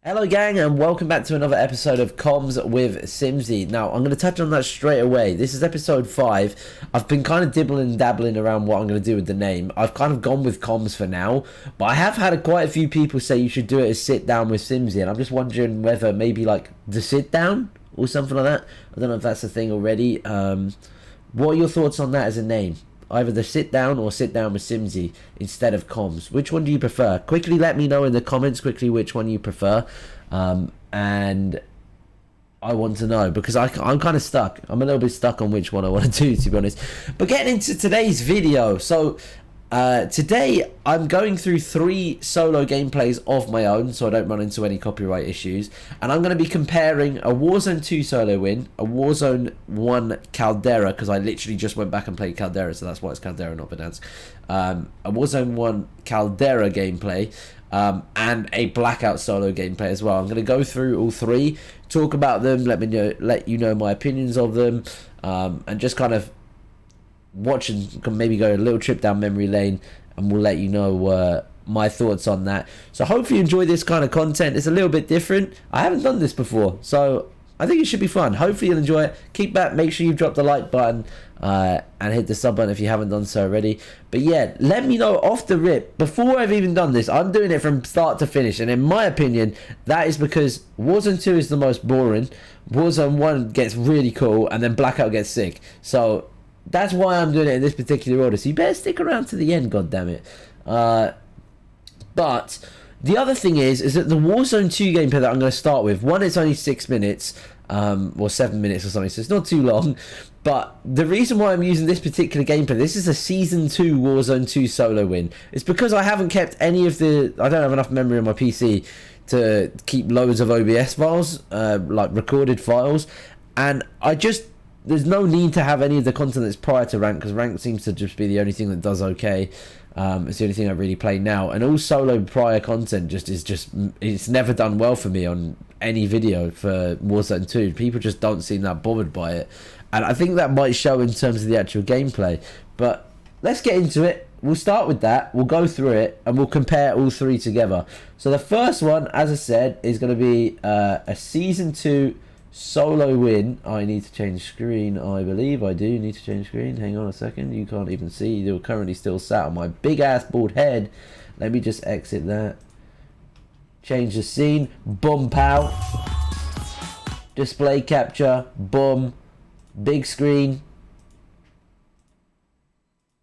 Hello gang, and welcome back to another episode of Comms with Simsy. Now, I'm going to touch on that straight away. This is episode 5. I've been kind of dibbling and dabbling around what I'm going to do with the name. I've kind of gone with Comms for now, but I have had quite a few people say you should do it as Sit Down with Simsy, and I'm just wondering whether maybe like the Sit Down or something like that. I don't know if that's a thing already. What are your thoughts on that as a name? Either the Sit Down or Sit Down with Simsy instead of Comms. Which one do you prefer? Quickly let me know in the comments which one you prefer. And I want to know because I'm kind of stuck. I'm a little bit stuck on which one I want to do, to be honest. But getting into today's video. So today I'm going through 3 solo gameplays of my own so I don't run into any copyright issues, and I'm going to be comparing a Warzone 2 solo win, a Warzone 1 Caldera, because I literally just went back and played Caldera, so that's why it's Caldera, not Verdansk. A Warzone 1 Caldera gameplay, and a Blackout solo gameplay as well. I'm going to go through all 3, talk about them, let you know my opinions of them, and just kind of watch and maybe go a little trip down memory lane, and we'll let you know my thoughts on that. So hopefully you enjoy this kind of content. It's a little bit different. I haven't done this before, so I think it should be fun. Hopefully you'll enjoy it. Keep that. Make sure you drop the like button and hit the sub button if you haven't done so already. But yeah, let me know off the rip, before I've even done this, I'm doing it from start to finish, and in my opinion that is because Warzone 2 is the most boring, Warzone 1 gets really cool, and then Blackout gets sick. So that's why I'm doing it in this particular order. So you better stick around to the end, goddammit. But the other thing is that the Warzone 2 gameplay that I'm going to start with, one, it's only 6 minutes, or 7 minutes or something, so it's not too long. But the reason why I'm using this particular gameplay, this is a Season 2 Warzone 2 solo win. It's because I haven't kept any of the... I don't have enough memory on my PC to keep loads of OBS files, like recorded files. And there's no need to have any of the content that's prior to rank, because rank seems to just be the only thing that does okay. It's the only thing I really play now, and all solo prior content it's never done well for me on any video for Warzone 2. People just don't seem that bothered by it, and I think that might show in terms of the actual gameplay. But let's get into it. We'll start with that, we'll go through it, and we'll compare all 3 together. So the first one, as I said, is going to be a Season 2 solo win. I need to change screen. I believe I do need to change screen. Hang on a second. You can't even see. You're currently still sat on my big ass bald head. Let me just exit that. Change the scene. Boom, pow. Display capture. Boom. Big screen.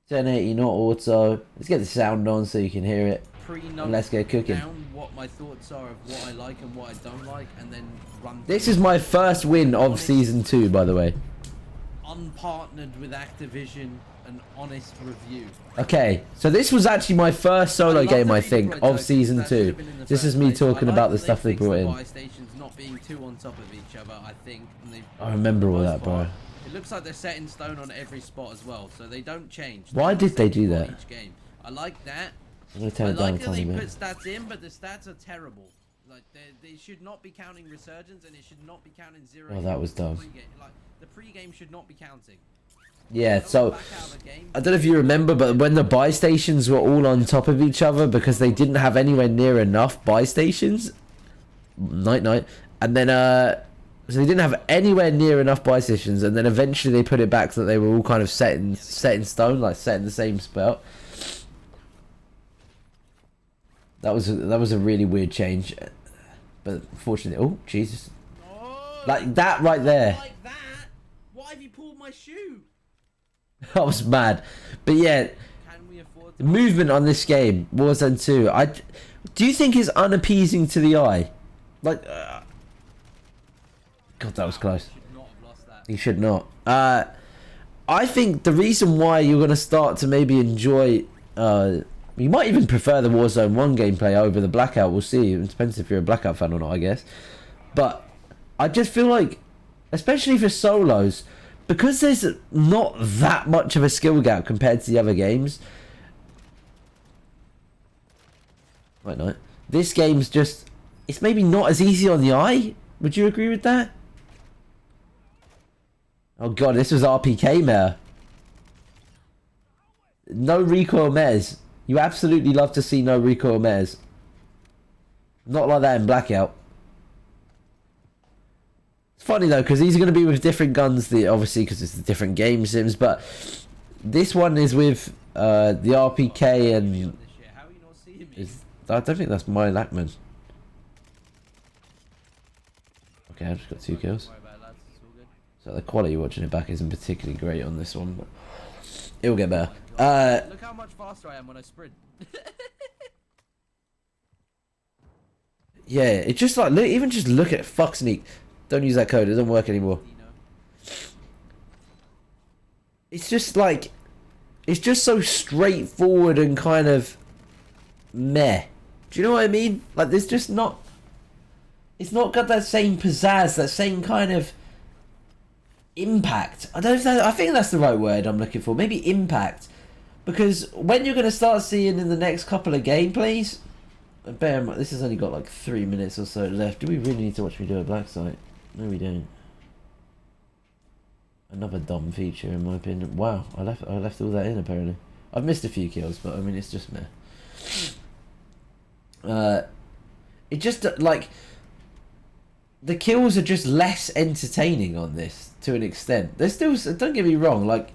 1080, not auto. Let's get the sound on so you can hear it. And let's get cooking. What my thoughts are of what I like and what I don't like, and then run. This is my first win of Season 2, by the way. Unpartnered with Activision, an honest review. Okay, so this was actually my first solo game, I think, of Season 2. This is me talking about the stuff they brought in. Buy stations not being too on top of each other, I think. I remember all that, bro. It looks like they're set in stone on every spot as well, so they don't change. Why did they do that? Each game. I like that. I'm gonna turn it down a tiny bit. They put stats in, but the stats are terrible. Like they should not be counting resurgence, and it should not be counting 0. Oh, that was dumb. Like the pre-game should not be counting. Yeah, so I don't know if you remember, but when the buy stations were all on top of each other because they didn't have anywhere near enough buy stations, and then so they didn't have anywhere near enough buy stations, and then eventually they put it back so that they were all kind of set in stone, like set in the same spot. That was a really weird change, but fortunately, oh Jesus, like that right there. Like that? Why have you pulled my shoe? I was mad, but yeah, the movement on this game, Warzone 2, do you think is unappeasing to the eye? Like, God, that was close. He should not. I think the reason why you're gonna start to maybe enjoy, you might even prefer the Warzone 1 gameplay over the Blackout. We'll see. It depends if you're a Blackout fan or not, I guess. But I just feel like, especially for solos, because there's not that much of a skill gap compared to the other games. Right, no. This game's just... It's maybe not as easy on the eye. Would you agree with that? Oh God, this was RPK Mare. No recoil mares. You absolutely love to see no recoil mares. Not like that in Blackout. It's funny though, because these are going to be with different guns, obviously because it's a different game sims, but this one is with the RPK and... I don't think that's my Lackman. Okay, I just got 2 kills. So the quality watching it back isn't particularly great on this one, but it'll get better. Look how much faster I am when I sprint. Yeah, it's just like, look, even just look at fuck sneak. Don't use that code, it doesn't work anymore. It's just like, it's just so straightforward and kind of meh. Do you know what I mean? Like, there's just not, it's not got that same pizzazz, that same kind of impact. I don't know if that, I think that's the right word I'm looking for. Maybe impact. Because when you're going to start seeing in the next couple of gameplays, bear in mind, this has only got like 3 minutes or so left. Do we really need to watch me do a black site? No, we don't. Another dumb feature in my opinion. Wow, I left all that in apparently. I've missed a few kills, but I mean it's just meh. It just like the kills are just less entertaining on this to an extent. They're still, don't get me wrong, like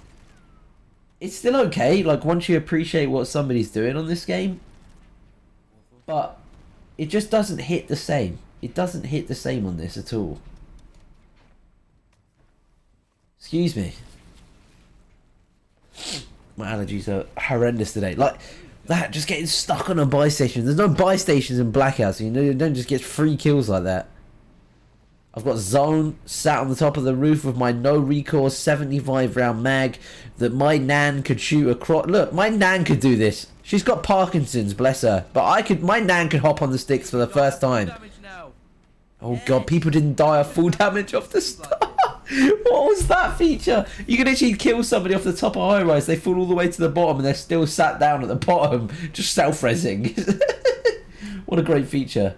it's still okay. Like once you appreciate what somebody's doing on this game, but it just doesn't hit the same. It doesn't hit the same on this at all. Excuse me. My allergies are horrendous today. Like that, just getting stuck on a buy station. There's no buy stations in Blackout, so you don't just get free kills like that. I've got Zone sat on the top of the roof with my no recourse 75 round mag that my nan could shoot across. Look, my nan could do this. She's got Parkinson's, bless her. But my nan could hop on the sticks for the first time. Oh god, people didn't die of full damage off the start. What was that feature? You can actually kill somebody off the top of high rise, they fall all the way to the bottom and they're still sat down at the bottom, just self-rezzing. What a great feature.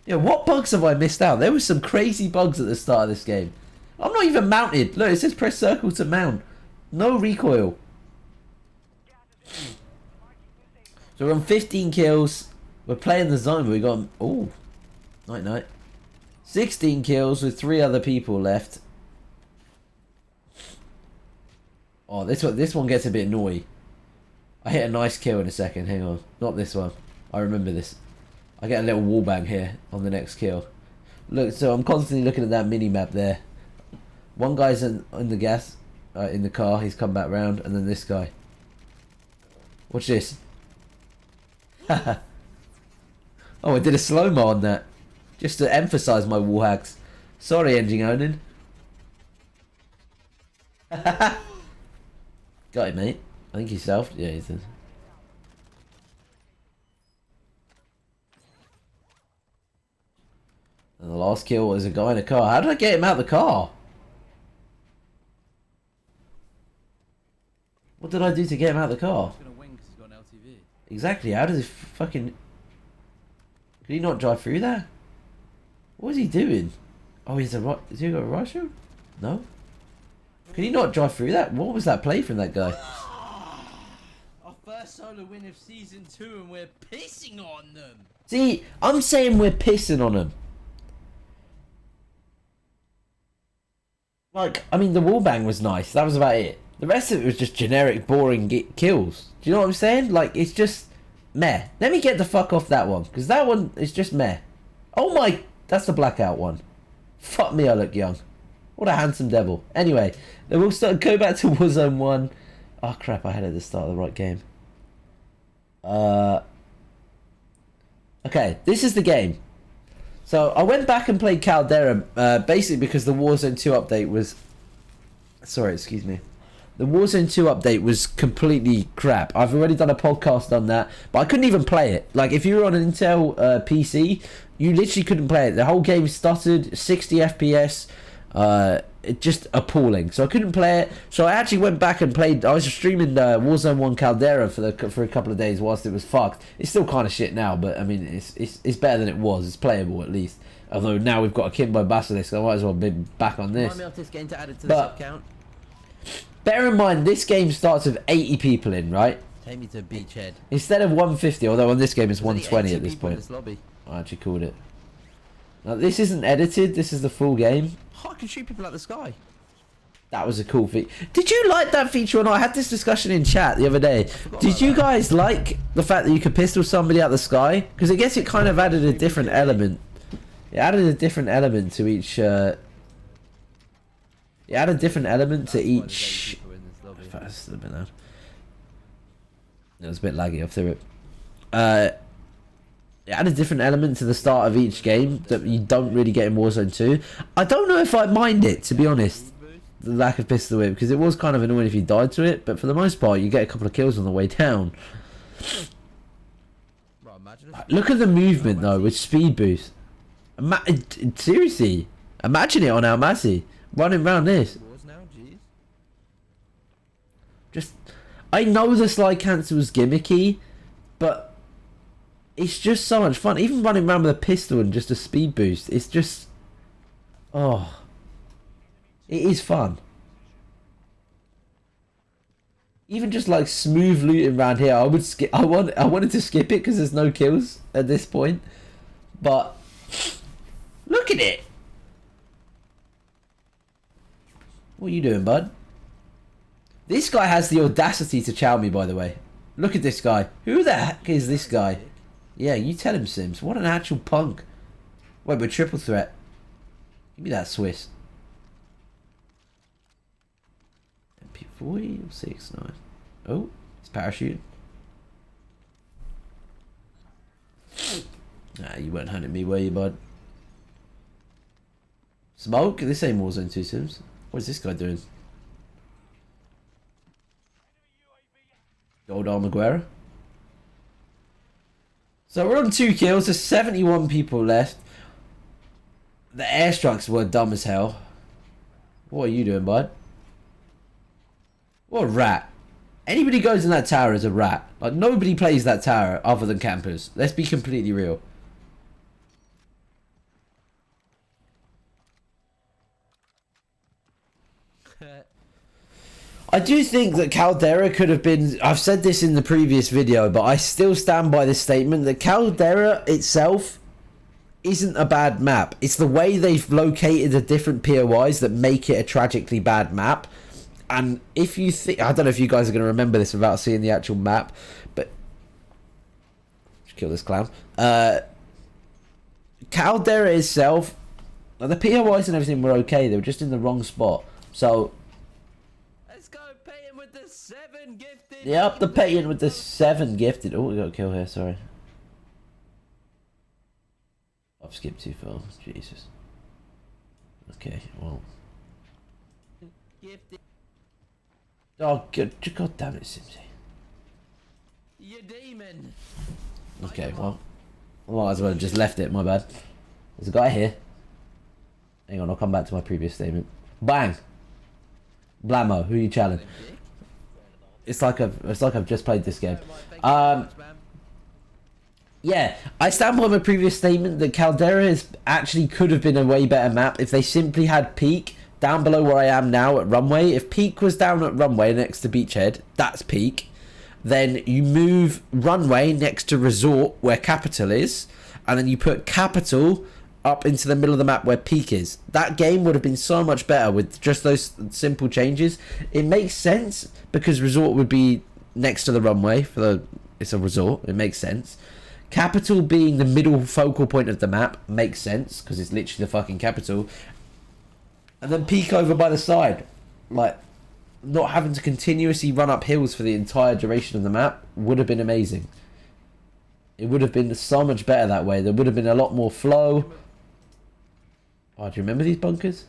Yeah, what bugs have I missed out? There were some crazy bugs at the start of this game. I'm not even mounted. Look, it says press circle to mount. No recoil. So we're on 15 kills. We're playing the zone, but we got... Oh, night. 16 kills with 3 other people left. Oh, this one gets a bit annoying. I hit a nice kill in a second. Hang on. Not this one. I remember this. I get a little wallbang here on the next kill. Look, so I'm constantly looking at that mini-map there. One guy's in the gas, in the car. He's come back round. And then this guy. Watch this. Oh, I did a slow-mo on that. Just to emphasise my wall hacks. Sorry, engine owning. Got it, mate. I think he's self. Yeah, he did. And the last kill was a guy in a car. How did I get him out of the car? What did I do to get him out of the car? He's gonna win because he's got an LTV. Exactly. How does he fucking... Could he not drive through there? What was he doing? Oh, he's a... Is he got a rifle? No? Can he not drive through that? What was that play from that guy? Our first solo win of season 2 and we're pissing on them. See, I'm saying we're pissing on them. Like, I mean, the wallbang was nice. That was about it. The rest of it was just generic, boring kills. Do you know what I'm saying? Like, it's just meh. Let me get the fuck off that one, because that one is just meh. Oh my... That's the Blackout one. Fuck me, I look young. What a handsome devil. Anyway, then we'll go back to Warzone 1. Oh crap, I had it at the start of the right game. Okay, this is the game. So I went back and played Caldera, basically because the Warzone 2 update was... Sorry, excuse me. The Warzone 2 update was completely crap. I've already done a podcast on that, but I couldn't even play it. Like, if you were on an Intel PC, you literally couldn't play it. The whole game stuttered, 60 FPS, it just appalling. So I couldn't play it. So I actually went back and played. I was streaming Warzone 1 Caldera for a couple of days whilst it was fucked. It's still kind of shit now, but I mean, it's better than it was. It's playable at least. Although now we've got a Kimbo Basilisk, I might as well be back on this. Remind me of this game to add it to the sub count. Bear in mind, this game starts with 80 people in, right? Take me to Beachhead. Instead of 150, although on this game it's 120 at this point. This lobby. I actually called it. Now, this isn't edited, this is the full game. Oh, I can shoot people out the sky. That was a cool feature. Did you like that feature or not? I had this discussion in chat the other day. Did you guys like the fact that you could pistol somebody out the sky? Because I guess it kind of added a different element. It added a different element to each... it added a different element to each... That's a bit loud. It was a bit laggy off through it. It added a different element to the start of each game that you don't really get in Warzone 2. I don't know if I mind it, to be honest. The lack of pistol whip, because it was kind of annoying if you died to it, but for the most part you get a couple of kills on the way down. Look at the movement though with speed boost. Seriously, imagine it on Al Masi running around this. Just, I know the slide cancel is gimmicky, but it's just so much fun. Even running around with a pistol and just a speed boost, it's just, oh. It is fun. Even just like smooth looting around here, I would skip. I wanted to skip it because there's no kills at this point. But look at it. What are you doing, bud? This guy has the audacity to chow me, by the way. Look at this guy. Who the heck is this guy? Yeah, you tell him, Sims. What an actual punk. Wait, we're triple threat. Give me that Swiss. 40 or 6-9. Oh, it's parachute. Nah, you weren't hunting me, were you, bud? Smoke? This ain't Warzone 2 Sims. What is this guy doing? Gold armor Guerra. So we're on 2 kills. There's 71 people left. The airstrikes were dumb as hell. What are you doing, bud? What a rat. Anybody goes in that tower is a rat. Like, nobody plays that tower other than campers. Let's be completely real. I do think that Caldera could have been... I've said this in the previous video, but I still stand by this statement that Caldera itself isn't a bad map. It's the way they've located the different POIs that make it a tragically bad map. And if you think... I don't know if you guys are going to remember this without seeing the actual map, but... Just kill this clown. Caldera itself... The POIs and everything were okay. They were just in the wrong spot. So... Let's go pay him with the 7 gifted. Yep, the paying with the 7 gifted. Oh, we got a kill here. Sorry. I've skipped too far. Jesus. Okay, well... Gifted. Oh, God damn it, Simsy. You demon. Okay, well, I might as well have just left it, my bad. There's a guy here. Hang on, I'll come back to my previous statement. Bang! Blammo, who you challenge? It's like I've just played this game. Yeah, I stand by my previous statement that Caldera actually could have been a way better map if they simply had Peak down below where I am now at Runway. If Peak was down at Runway next to Beachhead, that's Peak. Then you move Runway next to Resort where Capital is, and then you put Capital up into the middle of the map where Peak is. That game would have been so much better with just those simple changes. It makes sense because Resort would be next to the Runway it's a resort. It makes sense. Capital being the middle focal point of the map makes sense because it's literally the fucking capital. And then Peak over by the side. Like, not having to continuously run up hills for the entire duration of the map would have been amazing. It would have been so much better that way. There would have been a lot more flow. Oh, do you remember these bunkers?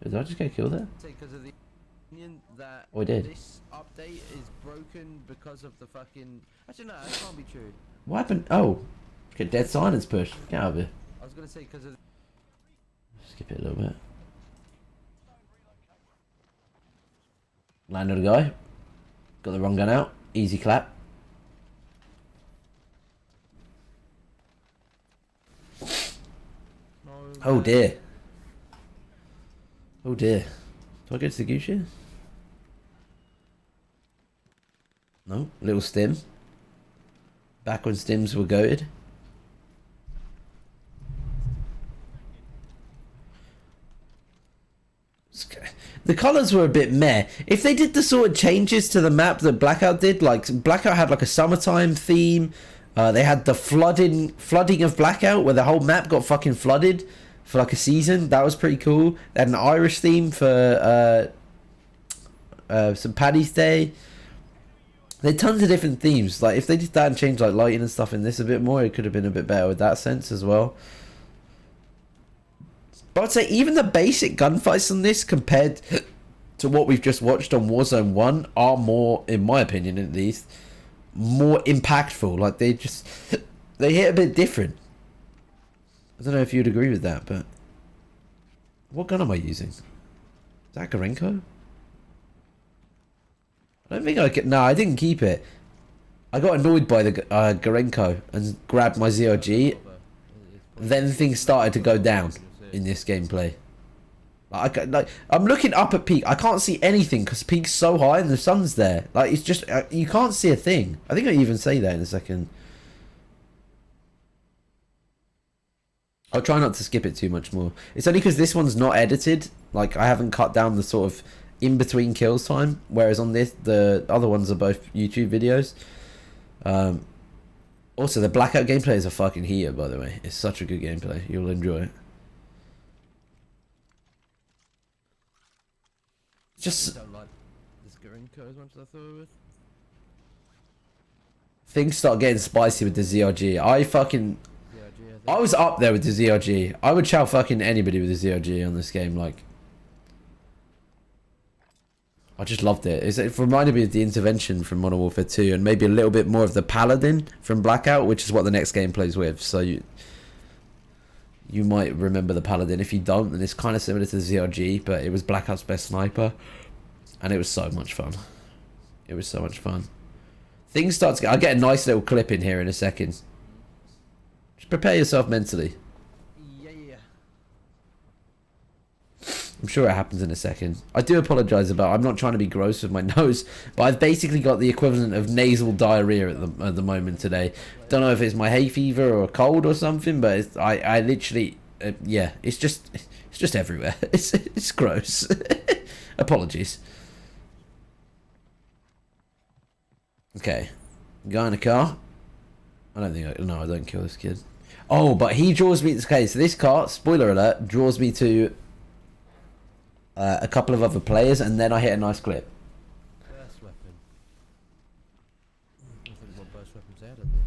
Did I just get killed there? Because of the opinion that Oh, I did. this update is broken because of the fucking... Actually, no, that can't be true. What happened? Oh. Get dead silence push. Get out of here. I was going to say because of... Skip it a little bit. Landed a guy. Got the wrong gun out. Easy clap. Oh dear. Oh dear. Do I go to the goose here? No. Little stim. Back when stims were goated. The colours were a bit meh. If they did the sort of changes to the map that Blackout did, like Blackout had like a summertime theme. They had the flooding of Blackout where the whole map got fucking flooded for like a season. That was pretty cool. They had an Irish theme for St. Paddy's Day. They had tons of different themes. Like if they did that and changed like lighting and stuff in this a bit more, it could have been a bit better with that sense as well. But I'd say even the basic gunfights on this compared to what we've just watched on Warzone 1 are more, in my opinion at least, more impactful. Like they hit a bit different. I don't know if you'd agree with that, but what gun am I using? Is that Garenko? I don't think I could. No, I didn't keep it. I got annoyed by the Garenko and grabbed my ZRG. Then things started to go down in this gameplay. Like I'm looking up at peak. I can't see anything because peak's so high and the sun's there. Like it's just you can't see a thing. I think I even say that in a second. I'll try not to skip it too much more. It's only because this one's not edited. Like I haven't cut down the sort of in between kills time. Whereas on this, the other ones are both YouTube videos. Also, the Blackout gameplay is a fucking heater, by the way. It's such a good gameplay. You'll enjoy it. Just I don't like this Garenko as much as I thought it would. Things start getting spicy with the ZRG. I was up there with the ZRG. I would chow fucking anybody with the ZRG on this game. Like, I just loved it. It reminded me of the intervention from Modern Warfare 2 and maybe a little bit more of the Paladin from Blackout, which is what the next game plays with. So you might remember the Paladin. If you don't, then it's kind of similar to the ZRG, but it was Blackout's best sniper. And it was so much fun. It was so much fun. Things start to get... I'll get a nice little clip in here in a second. Just prepare yourself mentally. Yeah. I'm sure it happens in a second. I do apologise about... I'm not trying to be gross with my nose, but I've basically got the equivalent of nasal diarrhea at the moment today. Don't know if it's my hay fever or a cold or something, but it's, I literally... yeah, it's just everywhere. It's gross. Apologies. Okay. Guy in a car. I don't think no, I don't kill this kid. Oh, but he draws me... Okay, so this car, spoiler alert, draws me to... a couple of other players, and then I hit a nice clip. Burst weapon. I think what burst weapons they had in this.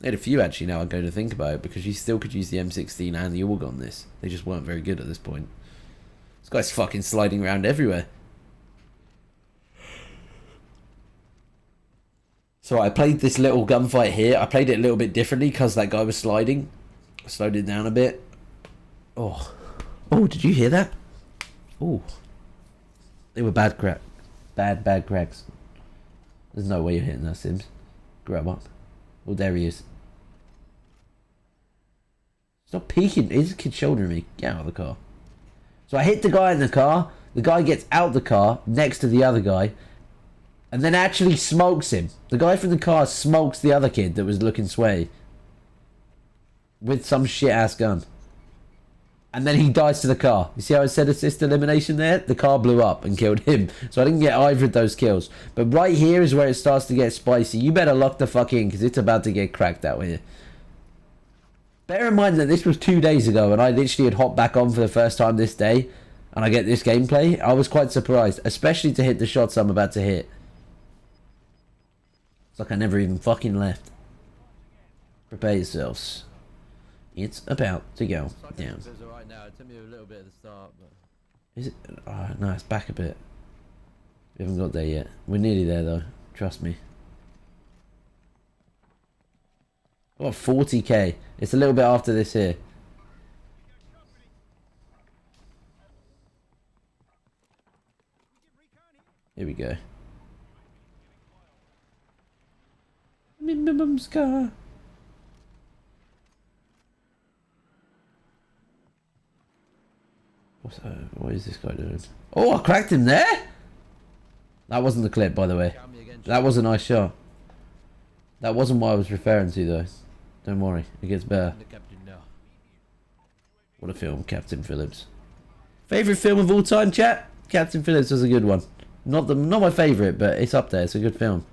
They had a few actually now I go to think about it, because you still could use the M16 and the AUG on this. They just weren't very good at this point. This guy's fucking sliding around everywhere. So I played this little gunfight here. I played it a little bit differently because that guy was sliding. I slowed it down a bit. Oh, did you hear that? Oh, they were bad crack. Bad cracks. There's no way you're hitting that, Sims. Grab up. Oh, there he is. Stop peeking. Is this kid shouldering me? Get out of the car. So I hit the guy in the car. The guy gets out the car next to the other guy. And then actually smokes him. The guy from the car smokes the other kid that was looking sway. With some shit-ass gun. And then he dies to the car. You see how I said assist elimination there? The car blew up and killed him. So I didn't get either of those kills. But right here is where it starts to get spicy. You better lock the fuck in, because it's about to get cracked out here. Bear in mind that this was 2 days ago, and I literally had hopped back on for the first time this day. And I get this gameplay. I was quite surprised. Especially to hit the shots I'm about to hit. It's like I never even fucking left. Prepare yourselves. It's about to go down. It's alright now. It took me a little bit at the start, but... Is it? Oh, no, it's back a bit. We haven't got there yet. We're nearly there, though. Trust me. Oh, 40k. It's a little bit after this here. Here we go. Minimum scar. What is this guy doing? Oh, I cracked him there? That wasn't the clip, by the way. That was a nice shot. That wasn't what I was referring to, though. Don't worry, it gets better. What a film, Captain Phillips. Favorite film of all time, chat? Captain Phillips was a good one. Not my favorite, but it's up there. It's a good film.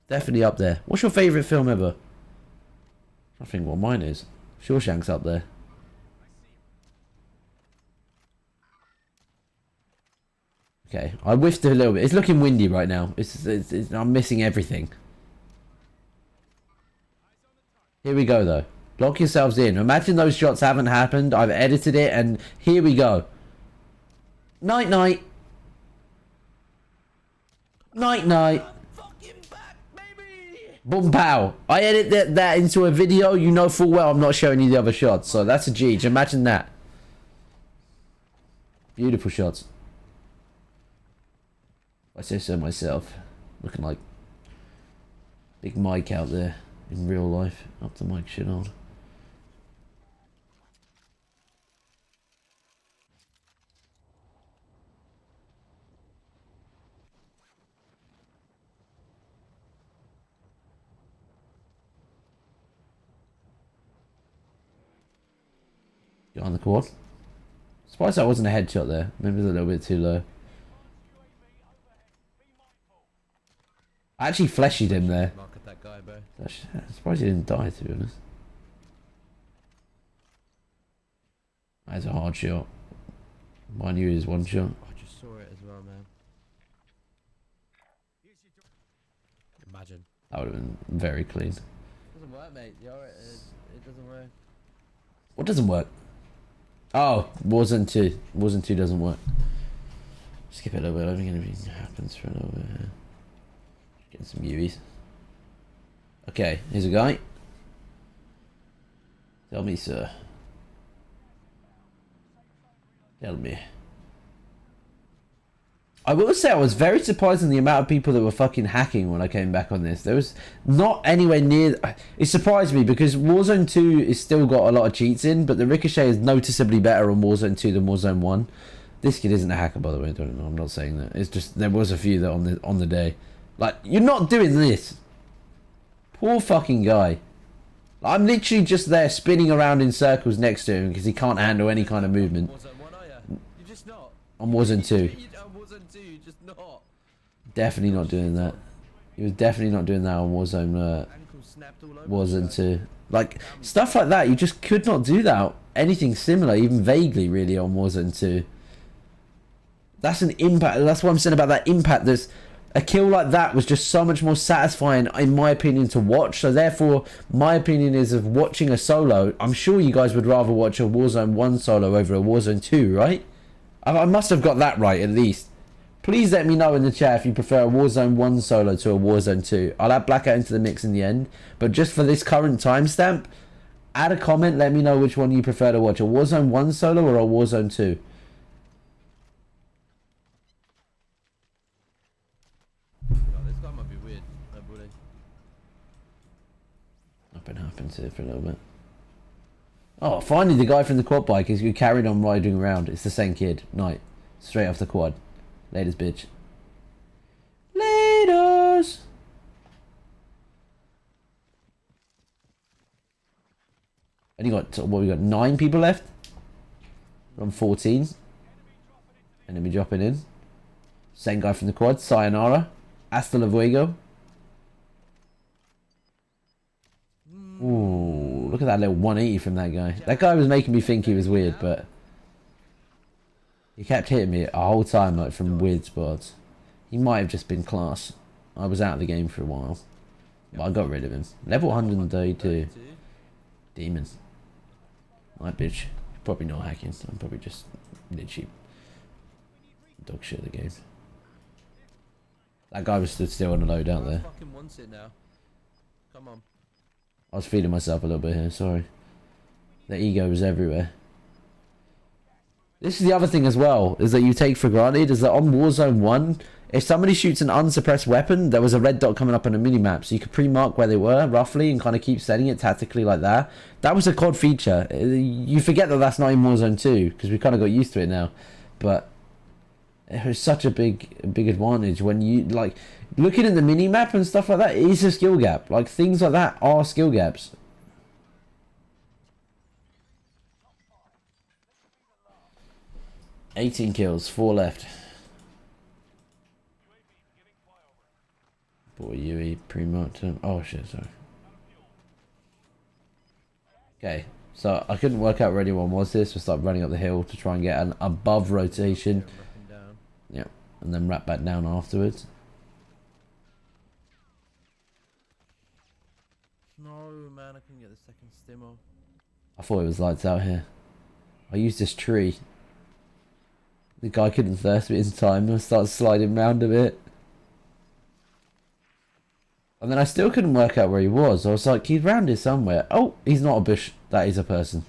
Definitely up there. What's your favorite film ever? I think what mine is. Shawshank's up there. Okay, I whiffed a little bit. It's looking windy right now. I'm missing everything. Here we go, though. Lock yourselves in. Imagine those shots haven't happened. I've edited it, and here we go. Night, night. Night, night. Boom, pow. I edit that into a video. You know full well I'm not showing you the other shots. So that's a G. Just imagine that. Beautiful shots. I say so myself. Looking like Big Mike out there in real life. Up to Mike shit on. Get on the quad. Surprised that wasn't a headshot there. Maybe it was a little bit too low. I actually fleshied him there. Market that guy, bro. I'm surprised he didn't die, to be honest. That's a hard shot. Mine you is one shot. I just saw it as well, man. Imagine. That would have been very clean. It doesn't work, mate. It doesn't work. What doesn't work? Oh, Warzone 2. Warzone 2 doesn't work. Skip it a little bit. I don't think anything happens for a little bit here. Getting some UVs. Okay, here's a guy. Tell me, sir. Tell me. I will say I was very surprised in the amount of people that were fucking hacking when I came back on this. There was not anywhere near... It surprised me because Warzone 2 is still got a lot of cheats in, but the Ricochet is noticeably better on Warzone 2 than Warzone 1. This kid isn't a hacker, by the way. I don't know. I'm not saying that. It's just there was a few that on the day. Like, you're not doing this. Poor fucking guy. I'm literally just there spinning around in circles next to him because he can't handle any kind of movement. Warzone 1, are you? You're just not. On Warzone 2. Warzone 2, you're just not. Definitely not doing that. He was definitely not doing that on Warzone, Warzone 2. Like, stuff like that, you just could not do that. Anything similar, even vaguely, really, on Warzone 2. That's an impact. That's what I'm saying about that impact. There's a kill like that was just so much more satisfying, in my opinion, to watch. So therefore, my opinion is of watching a solo. I'm sure you guys would rather watch a Warzone 1 solo over a Warzone 2, right? I must have got that right, at least. Please let me know in the chat if you prefer a Warzone 1 solo to a Warzone 2. I'll add Blackout into the mix in the end. But just for this current timestamp, add a comment, let me know which one you prefer to watch. A Warzone 1 solo or a Warzone 2. This guy might be weird. Nothing happened to it for a little bit. Oh, finally the guy from the quad bike is who carried on riding around. It's the same kid. Night. Straight off the quad. Laters, bitch. Laters! Only got, what, we got 9 people left? We're on 14. Enemy dropping in. Same guy from the quad. Sayonara. Hasta luego. Ooh, look at that little 180 from that guy. That guy was making me think he was weird, but he kept hitting me a whole time, like, from weird spots. He might have just been class. I was out of the game for a while, but I got rid of him. Level 132. Demon. My bitch. Probably not hacking. I'm probably just literally dog shit at the game. That guy was stood still on the loadout there. Fucking wants it now. Come on. I was feeling myself a little bit here, sorry. The ego was everywhere. This is the other thing as well, is that you take for granted, is that on Warzone 1, if somebody shoots an unsuppressed weapon, there was a red dot coming up on a minimap, so you could pre-mark where they were, roughly, and kind of keep setting it tactically like that. That was a COD feature. You forget that that's not in Warzone 2, because we kind of got used to it now. But it was such a big advantage when you, like, looking at the minimap and stuff like that, it is a skill gap. Like, things like that are skill gaps. 18 kills, 4 left. Boy, UE pre-mortem. Oh shit, sorry. Okay, so I couldn't work out where anyone was. This was like running up the hill to try and get an above rotation. Yeah, and then wrap back down afterwards. No, man, I couldn't get the second stim off. I thought it was lights out here. I used this tree. The guy couldn't thirst me in time. I started sliding round a bit. And then I still couldn't work out where he was. I was like, he's round here somewhere. Oh, he's not a bush. That is a person.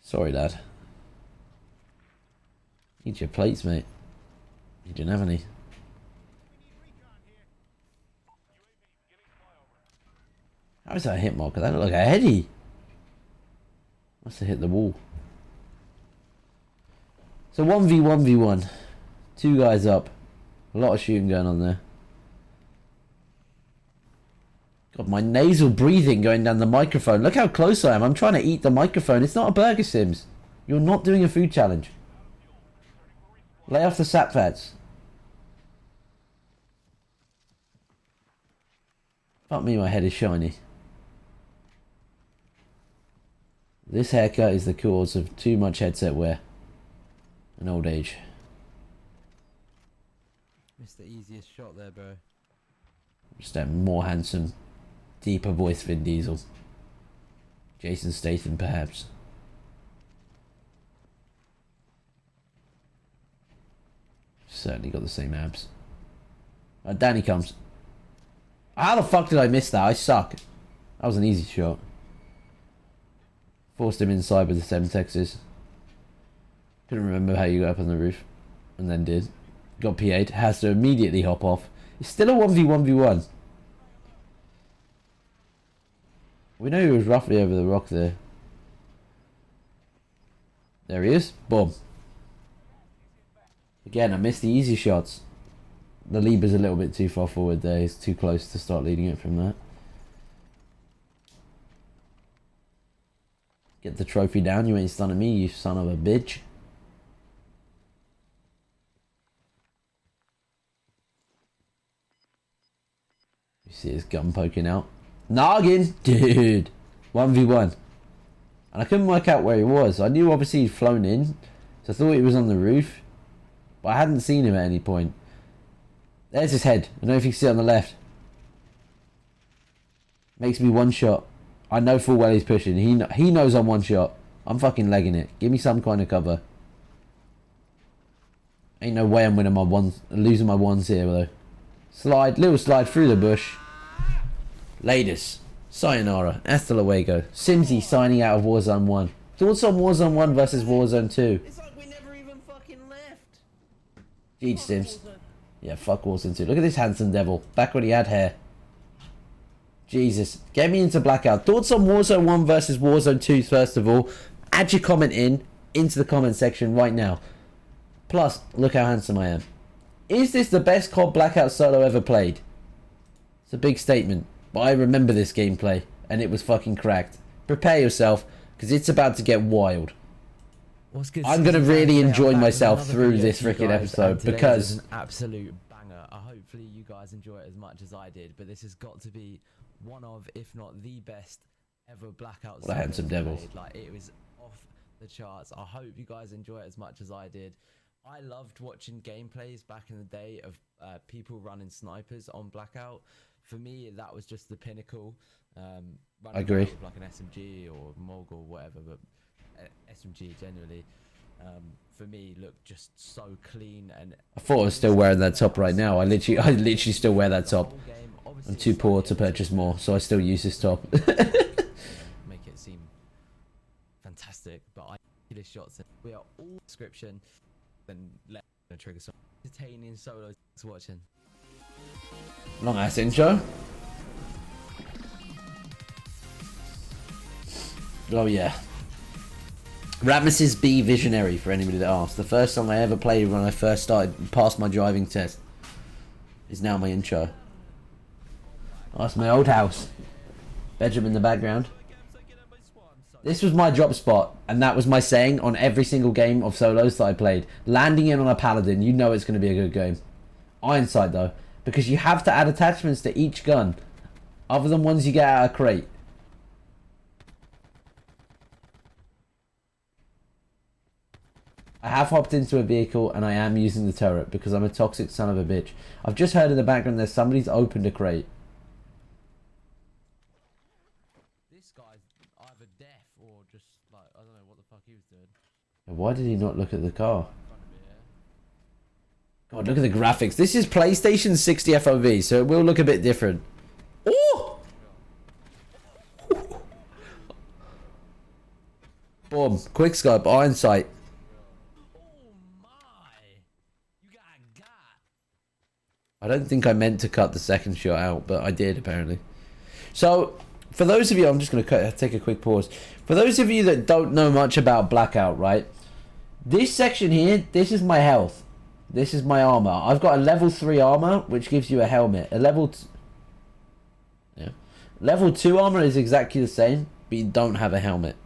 Sorry, lad. Need your plates, mate. You didn't have any. How is that a hit marker? That looked like a heady. Must have hit the wall. So 1v1v1. 2 guys up. A lot of shooting going on there. God, my nasal breathing going down the microphone. Look how close I am. I'm trying to eat the microphone. It's not a burger, Sims. You're not doing a food challenge. Lay off the sap pads. Fuck me, my head is shiny. This haircut is the cause of too much headset wear. And old age. Missed the easiest shot there, bro. Just a more handsome, deeper voice Vin Diesel. Jason Statham, perhaps. Certainly got the same abs. Danny comes. How the fuck did I miss that? I suck. That was an easy shot. Forced him inside with the 7-Texas. Couldn't remember how you got up on the roof. And then did. Got PA'd. Has to immediately hop off. It's still a 1v1v1. We know he was roughly over the rock there. There he is. Boom. Again, I missed the easy shots. The leader's a little bit too far forward there. He's too close to start leading it from that. Get the trophy down. You ain't stunning me, you son of a bitch. You see his gun poking out. Noggin! Dude! 1v1. And I couldn't work out where he was. I knew obviously he'd flown in. So I thought he was on the roof. But I hadn't seen him at any point. There's his head. I don't know if you can see it on the left. Makes me one shot. I know full well he's pushing. He knows I'm one shot. I'm fucking legging it. Give me some kind of cover. Ain't no way I'm winning my ones, losing my ones here though. Slide, little slide through the bush. Ladies, sayonara, hasta luego. Simsy signing out of Warzone 1. Thoughts on Warzone 1 versus Warzone 2? It's like we never even fucking left. Jeez, Sims. Yeah, fuck Warzone 2. Look at this handsome devil. Back when he had hair. Jesus. Get me into Blackout. Thoughts on Warzone 1 versus Warzone 2 first of all. Add your comment into the comment section right now. Plus, look how handsome I am. Is this the best COD Blackout solo ever played? It's a big statement. But I remember this gameplay. And it was fucking cracked. Prepare yourself. Because it's about to get wild. What's good? I'm going to really enjoy myself through this freaking episode. Because... an absolute banger. Hopefully you guys enjoy it as much as I did. But this has got to be one of, if not the best ever Blackout. What a handsome devil. Like, it was off the charts. I hope you guys enjoy it as much as I did. I loved watching gameplays back in the day of people running snipers on Blackout. For me, that was just the pinnacle. I agree. Like an SMG or Mogul or whatever, but SMG generally, for me, looked just so clean. And I thought I was still wearing that top right now. I literally still wear that top. I'm too poor to purchase more, so I still use this top. Make it seem fantastic, but I this shots. We are all description. Then let the trigger some entertaining solos watching. Long ass intro. Oh yeah. Ramesses B Visionary, for anybody that asks. The first song I ever played when I first started, passed my driving test, is now my intro. Oh, that's my old house. Bedroom in the background. This was my drop spot, and that was my saying on every single game of solos that I played. Landing in on a paladin, you know it's going to be a good game. Iron sight though, because you have to add attachments to each gun, other than ones you get out of crate. I have hopped into a vehicle and I am using the turret because I'm a toxic son of a bitch. I've just heard in the background that somebody's opened a crate. This guy's either deaf or just like, I don't know what the fuck he was doing. Why did he not look at the car? God, look at the graphics. This is PlayStation 60 FOV, so it will look a bit different. Oh! Boom. Quick scope, iron sight. I don't think I meant to cut the second shot out, but I did apparently. So, for those of you, I'm just going to take a quick pause. For those of you that don't know much about Blackout, right? This section here, this is my health. This is my armor. I've got a level 3 armor, which gives you a helmet. A level 2 armor is exactly the same, but you don't have a helmet.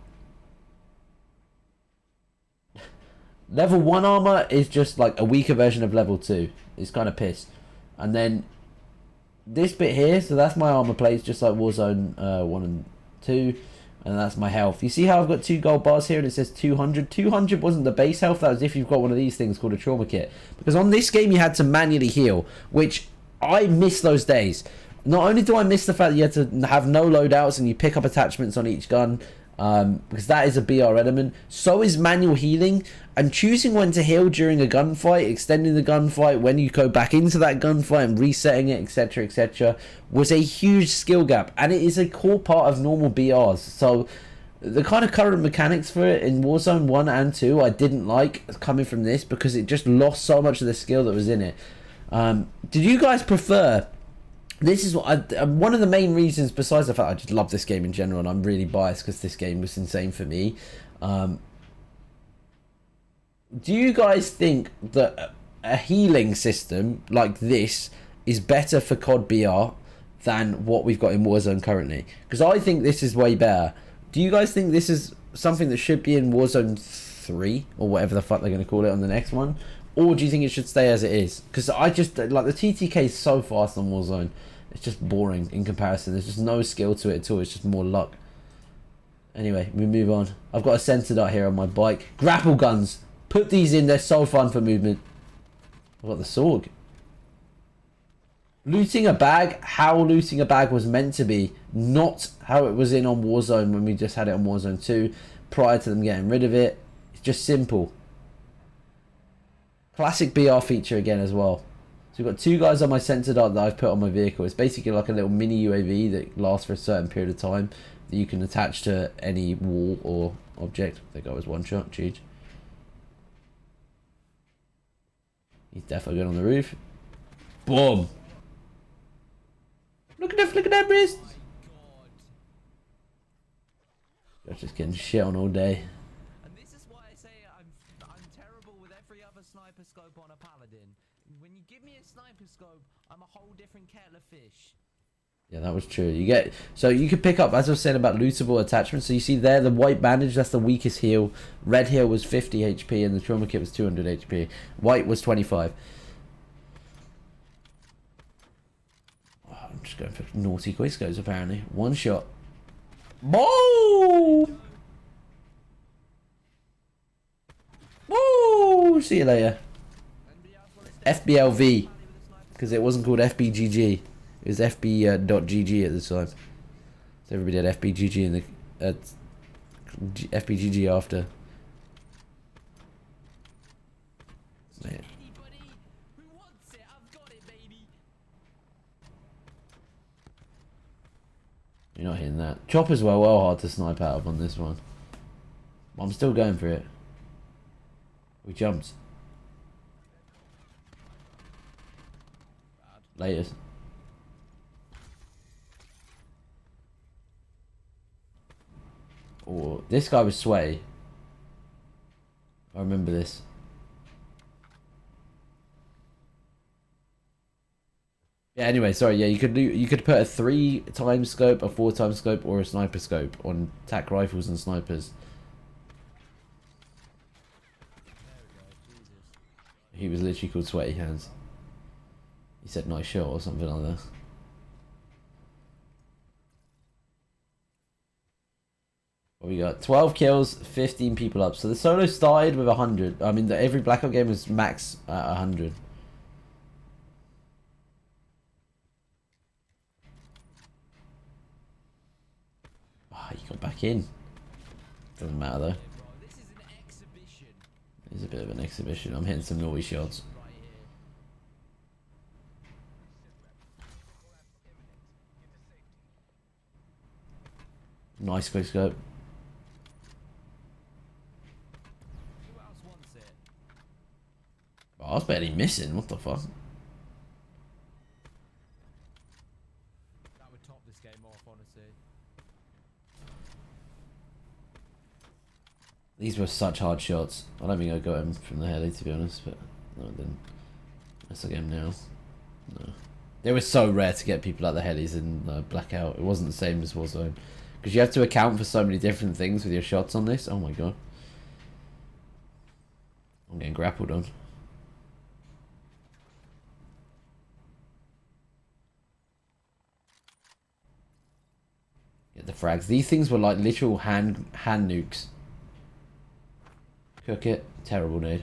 Level 1 armor is just like a weaker version of level 2. It's kind of pissed. And then this bit here, so that's my armor plates, just like Warzone 1 and 2. And that's my health. You see how I've got 2 gold bars here and it says 200? 200 wasn't the base health, that was if you've got one of these things called a trauma kit. Because on this game you had to manually heal, which I miss those days. Not only do I miss the fact that you had to have no loadouts and you pick up attachments on each gun, because that is a BR element, so is manual healing, and choosing when to heal during a gunfight, extending the gunfight, when you go back into that gunfight and resetting it, etc, etc, was a huge skill gap, and it is a core part of normal BRs. So the kind of current mechanics for it in Warzone 1 and 2 I didn't like coming from this, because it just lost so much of the skill that was in it. Did you guys prefer... This is what one of the main reasons, besides the fact I just love this game in general, and I'm really biased because this game was insane for me. Do you guys think that a healing system like this is better for COD BR than what we've got in Warzone currently? Because I think this is way better. Do you guys think this is something that should be in Warzone 3 or whatever the fuck they're going to call it on the next one? Or do you think it should stay as it is? Because I just, like, the TTK is so fast on Warzone. It's just boring in comparison. There's just no skill to it at all. It's just more luck. Anyway, we move on. I've got a sensor dart here on my bike. Grapple guns. Put these in. They're so fun for movement. I've got the sword. Looting a bag. How looting a bag was meant to be. Not how it was in on Warzone when we just had it on Warzone 2. Prior to them getting rid of it. It's just simple. Classic BR feature again as well. So we've got 2 guys on my sensor dart that I've put on my vehicle. It's basically like a little mini UAV that lasts for a certain period of time that you can attach to any wall or object. That guy was one shot. Cheech. He's definitely good on the roof. Boom. Look at that wrist. Guy's just getting shit on all day. Sniper scope on a paladin. When you give me a sniper scope, I'm a whole different kettle of fish. Yeah, that was true. You get, so you could pick up, as I was saying about lootable attachments. So you see there, the white bandage, that's the weakest heal. Red heal was 50 HP and the trauma kit was 200 HP. White was 25. Oh, I'm just going for naughty quickscopes apparently. One shot. Boom! Woo! See you later. FBLV, because it wasn't called FBGG. It was FB.GG at the time. So everybody had FBGG in the FBGG after. Man. You're not hitting that. Choppers were well hard to snipe out of on this one. I'm still going for it. We jumped. Latest. Oh, this guy was sweaty. I remember this. Yeah, anyway, sorry, yeah, you could put a 3x scope, a 4x scope, or a sniper scope on tac rifles and snipers. He was literally called Sweaty Hands. He said nice shot or something like that. What we got? 12 kills, 15 people up. So the solo started with 100. I mean, every Blackout game is max at 100. Ah, he got back in. Doesn't matter though. It's a bit of an exhibition. I'm hitting some naughty shots. Nice quick scope. Oh, I was barely missing. What the fuck? That would top this game off, honestly. These were such hard shots. I don't think I got him from the heli, to be honest, but no, I didn't. Let's get him now. No. They were so rare to get people at the helis in Blackout. It wasn't the same as Warzone. Because you have to account for so many different things with your shots on this. Oh my god. I'm getting grappled on. Get the frags. These things were like literal hand nukes. Cook it. Terrible nade.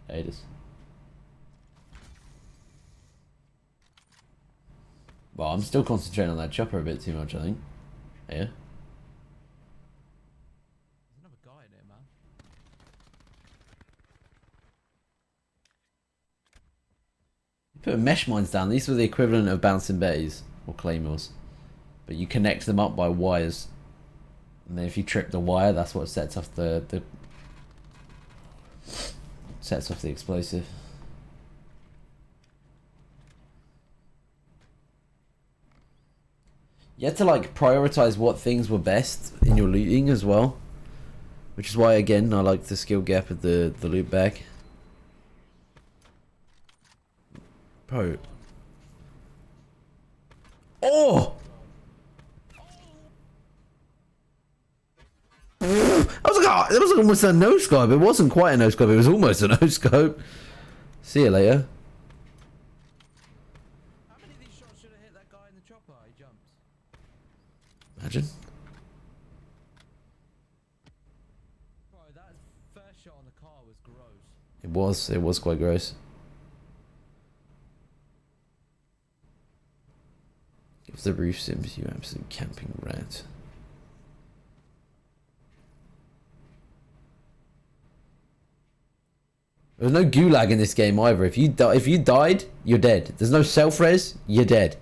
Haters. Well, I'm still concentrating on that chopper a bit too much, I think. Yeah. There's another guy in there, man. You put mesh mines down. These were the equivalent of bouncing bays or claymores. But you connect them up by wires. And then if you trip the wire, that's what sets off the explosive. You had to like prioritize what things were best in your looting as well, which is why again I like the skill gap of the loot bag. Bro. Oh! I was like, oh, it was almost a no scope. It wasn't quite a no scope. It was almost a no scope. See you later. How many of these shots should have hit that guy in the chopper? He jumped. Imagine. Bro, that first shot on the car was gross. It was quite gross. Give the roof sims, you absolute camping rat. There's no gulag in this game either. If you died, you're dead. There's no self-res, you're dead.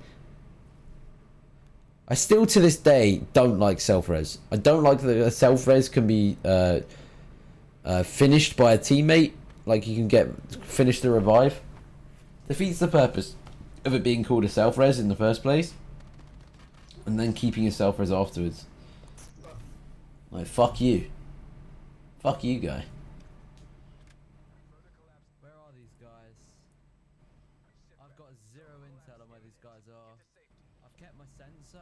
I still to this day don't like self-res. I don't like that a self-res can be finished by a teammate. Like you can finish the revive. Defeats the purpose of it being called a self-res in the first place. And then keeping a self-res afterwards. Like fuck you. Fuck you, guy. I've got zero intel on where these guys are. I've kept my sensor.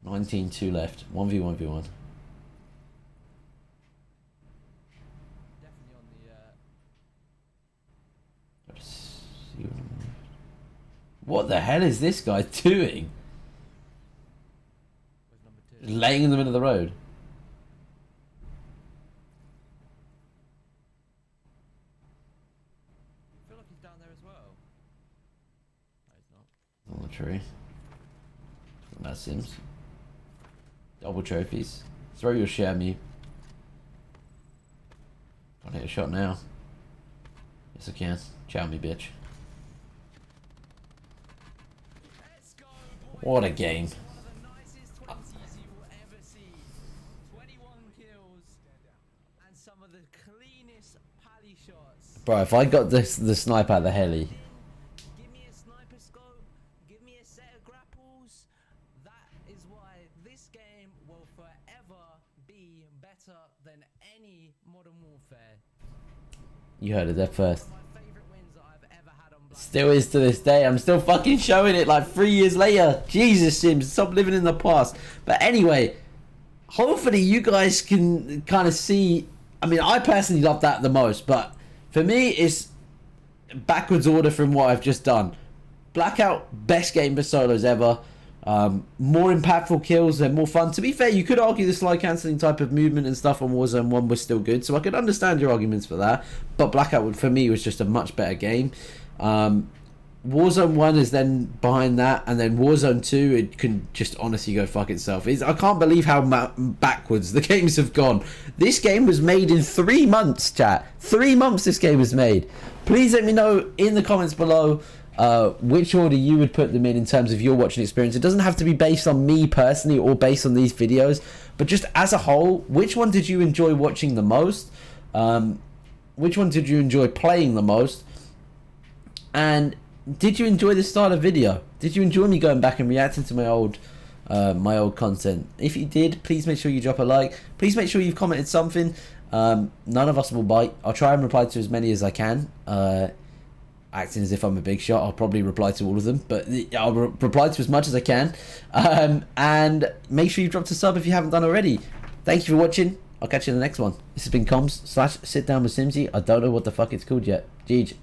19-2 left. 1v1v1. Definitely on the What the hell is this guy doing? with number 2. Laying in the middle of the road. I feel like he's down there as well. No, he's not. On the tree. That Sims. Double trophies. Throw your share me. Can't hit a shot now. Yes I can. Chow me, bitch. Let's go, boys. What a game. One of the nicest 20s you will ever see. 21 kills and some of the cleanest pally shots. Bro, if I got the sniper at the heli. Give me a sniper scope. Give me a set of grapples. is why this game will forever be better than any Modern Warfare. You heard it there first. One of my favorite wins that I've ever had on Blackout. Still is to this day. I'm still fucking showing it like 3 years later. Jesus, Sims, stop living in the past. But anyway, hopefully you guys can kind of see. I mean, I personally love that the most, but for me, it's backwards order from what I've just done. Blackout, best game for solos ever. More impactful kills, they're more fun. To be fair, you could argue the slide cancelling type of movement and stuff on Warzone 1 was still good, so I could understand your arguments for that. But Blackout, for me, was just a much better game. Warzone 1 is then behind that, and then Warzone 2, it can just honestly go fuck itself. I can't believe how backwards the games have gone. This game was made in 3 months, chat. 3 months this game was made. Please let me know in the comments below which order you would put them in terms of your watching experience. It doesn't have to be based on me personally or based on these videos, but just as a whole, which one did you enjoy watching the most? Which one did you enjoy playing the most? And did you enjoy this style of video? Did you enjoy me going back and reacting to my old content? If you did, please make sure you drop a like. Please make sure you've commented something. None of us will bite. I'll try and reply to as many as I can. Acting as if I'm a big shot, I'll probably reply to all of them, but I'll reply to as much as I can. And make sure you drop a sub if you haven't done already. Thank you for watching. I'll catch you in the next one. This has been comms/sit down with Simsy. I don't know what the fuck it's called yet. Jeej.